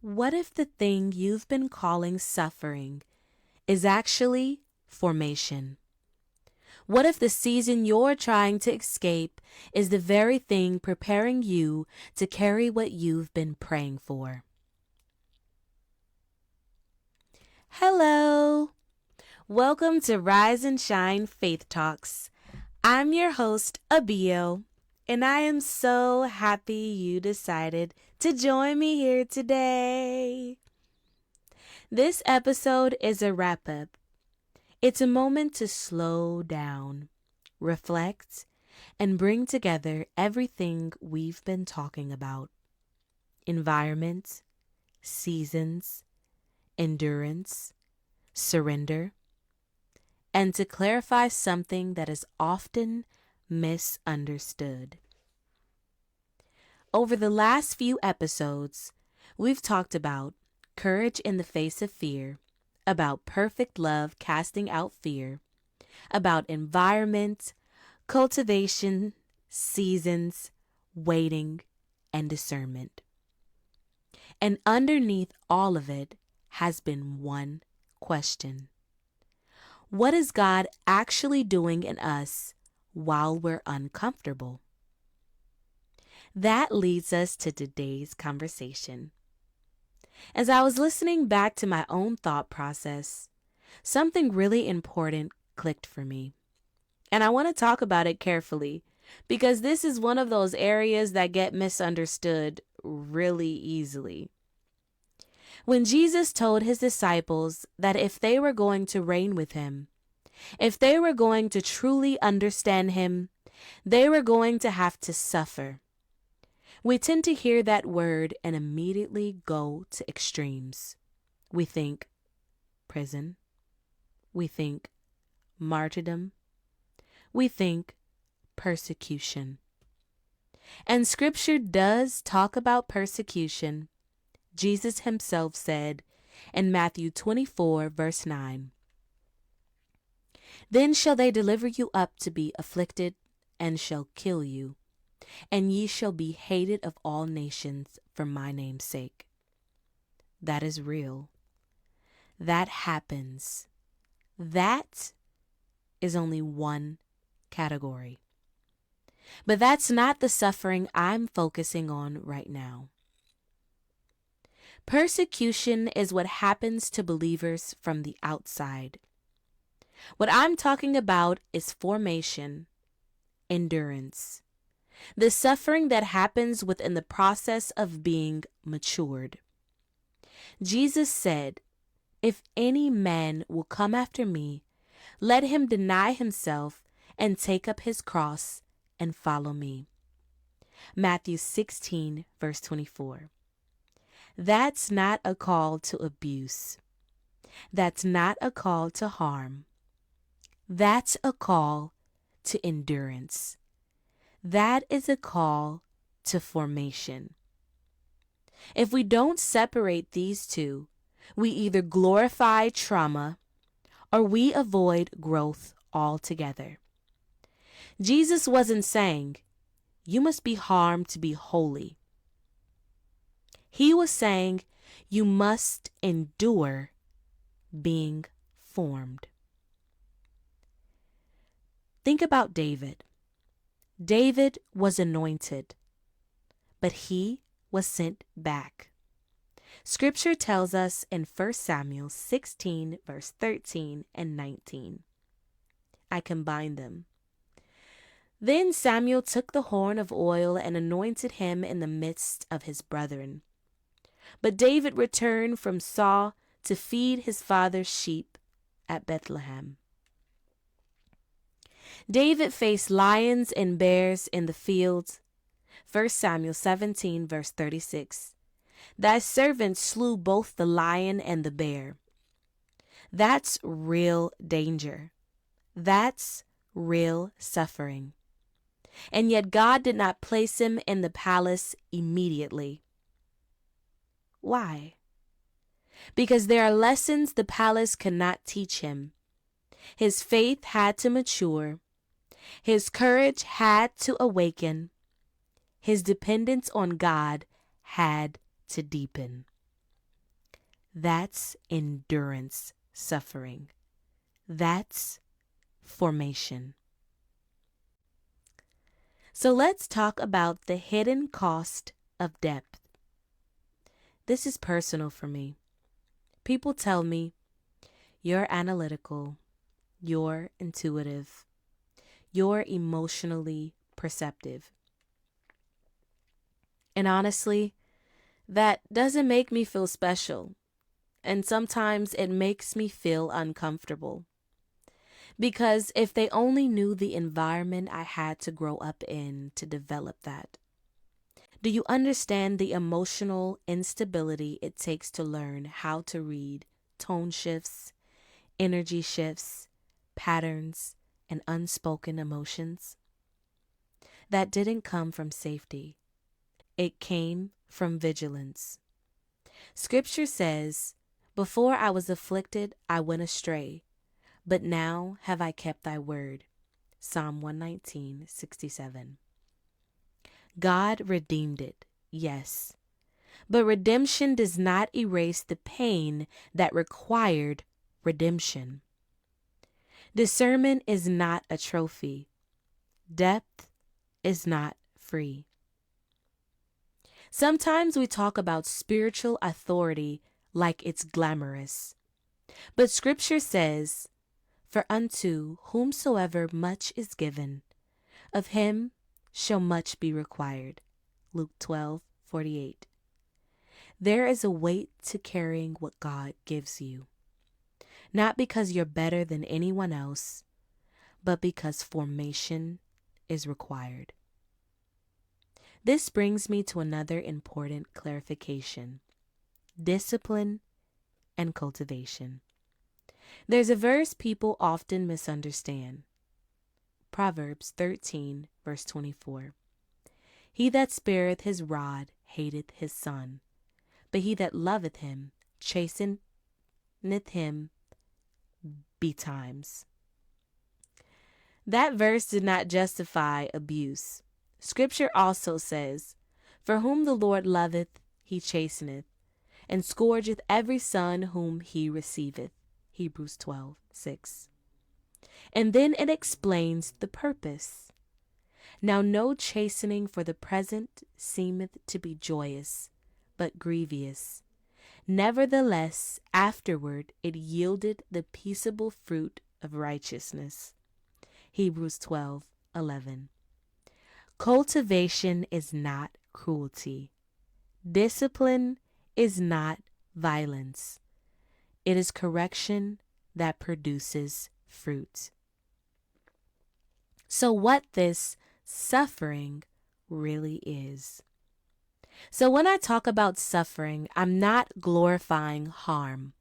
What if the thing you've been calling suffering is actually formation? What if the season you're trying to escape is the very thing preparing you to carry what you've been praying for? Hello! Welcome to Rise and Shine Faith Talks. I'm your host, Abiyo, and I am so happy you decided to join me here today. This episode is a wrap-up. It's a moment to slow down, reflect, and bring together everything we've been talking about. Environment, seasons, endurance, surrender, and to clarify something that is often misunderstood. Over the last few episodes, we've talked about courage in the face of fear, about perfect love casting out fear, about environment, cultivation, seasons, waiting, and discernment. And underneath all of it has been one question. What is God actually doing in us while we're uncomfortable? That leads us to today's conversation. As I was listening back to my own thought process, something really important clicked for me. And I want to talk about it carefully because this is one of those areas that get misunderstood really easily. When Jesus told his disciples that if they were going to reign with him, if they were going to truly understand him, they were going to have to suffer. We tend to hear that word and immediately go to extremes. We think prison. We think martyrdom. We think persecution. And scripture does talk about persecution. Jesus himself said in Matthew 24, verse 9, "Then shall they deliver you up to be afflicted, and shall kill you, and ye shall be hated of all nations for my name's sake." That is real. That happens. That is only one category. But that's not the suffering I'm focusing on right now. Persecution is what happens to believers from the outside. What I'm talking about is formation, endurance, the suffering that happens within the process of being matured. Jesus said, "If any man will come after me, let him deny himself and take up his cross and follow me." Matthew 16, verse 24. That's not a call to abuse. That's not a call to harm. That's a call to endurance. That is a call to formation. If we don't separate these two, we either glorify trauma or we avoid growth altogether. Jesus wasn't saying, "You must be harmed to be holy." He was saying, "You must endure being formed." Think about David. David was anointed, but he was sent back. Scripture tells us in 1 Samuel 16, verse 13 and 19. I combine them. "Then Samuel took the horn of oil and anointed him in the midst of his brethren. But David returned from Saul to feed his father's sheep at Bethlehem." David faced lions and bears in the fields. 1 Samuel 17, verse 36. "Thy servant slew both the lion and the bear." That's real danger. That's real suffering. And yet God did not place him in the palace immediately. Why? Because there are lessons the palace cannot teach him. His faith had to mature. His courage had to awaken. His dependence on God had to deepen. That's endurance suffering. That's formation. So let's talk about the hidden cost of depth. This is personal for me. People tell me, you're analytical, you're intuitive, you're emotionally perceptive. And honestly, that doesn't make me feel special. And sometimes it makes me feel uncomfortable. Because if they only knew the environment I had to grow up in to develop that. Do you understand the emotional instability it takes to learn how to read tone shifts, energy shifts, patterns, and unspoken emotions? That didn't come from safety. It came from vigilance. Scripture says, "Before I was afflicted, I went astray, but now have I kept thy word." Psalm 119:67. God redeemed it, yes. But redemption does not erase the pain that required redemption. Discernment is not a trophy. Depth is not free. Sometimes we talk about spiritual authority like it's glamorous. But Scripture says, "For unto whomsoever much is given, of him shall much be required." Luke 12:48. There is a weight to carrying what God gives you. Not because you're better than anyone else, but because formation is required. This brings me to another important clarification: discipline and cultivation. There's a verse people often misunderstand. Proverbs 13, verse 24. He that spareth his rod hateth his son, but he that loveth him chasteneth him betimes. That verse did not justify abuse. Scripture also says, "For whom the Lord loveth, he chasteneth, and scourgeth every son whom he receiveth." Hebrews 12:6. And then it explains the purpose. "Now no chastening for the present seemeth to be joyous, but grievous. Nevertheless, afterward it yielded the peaceable fruit of righteousness." Hebrews 12:11. Cultivation is not cruelty. Discipline is not violence. It is correction that produces fruit. So what this suffering really is. So when I talk about suffering, I'm not glorifying harm.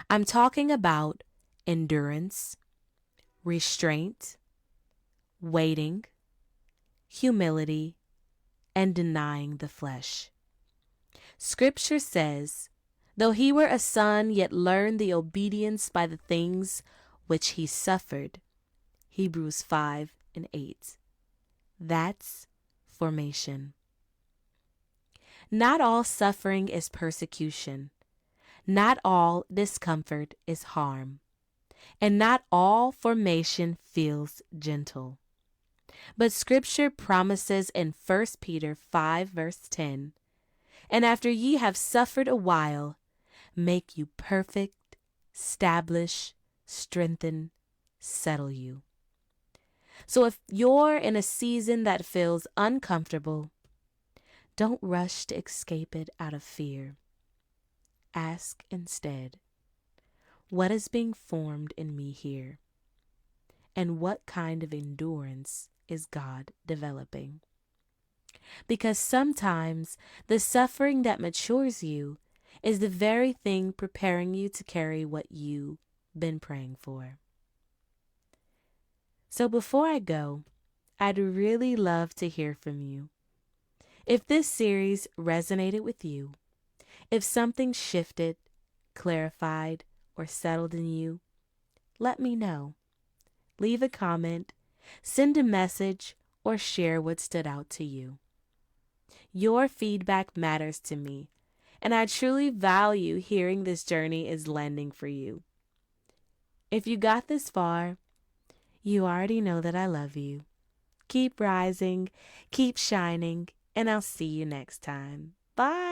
I'm talking about endurance, restraint, waiting, humility, and denying the flesh. Scripture says, "Though he were a son, yet learned the obedience by the things which he suffered." Hebrews 5:8. That's formation. Not all suffering is persecution. Not all discomfort is harm. And not all formation feels gentle. But Scripture promises in 1 Peter 5, verse 10, "And after ye have suffered a while, make you perfect, establish, strengthen, settle you." So if you're in a season that feels uncomfortable, don't rush to escape it out of fear. Ask instead, what is being formed in me here? And what kind of endurance is God developing? Because sometimes the suffering that matures you is the very thing preparing you to carry what you've been praying for. So before I go, I'd really love to hear from you. If this series resonated with you, if something shifted, clarified, or settled in you, let me know. Leave a comment, send a message, or share what stood out to you. Your feedback matters to me, and I truly value hearing this journey is landing for you. If you got this far, you already know that I love you. Keep rising, keep shining, and I'll see you next time. Bye.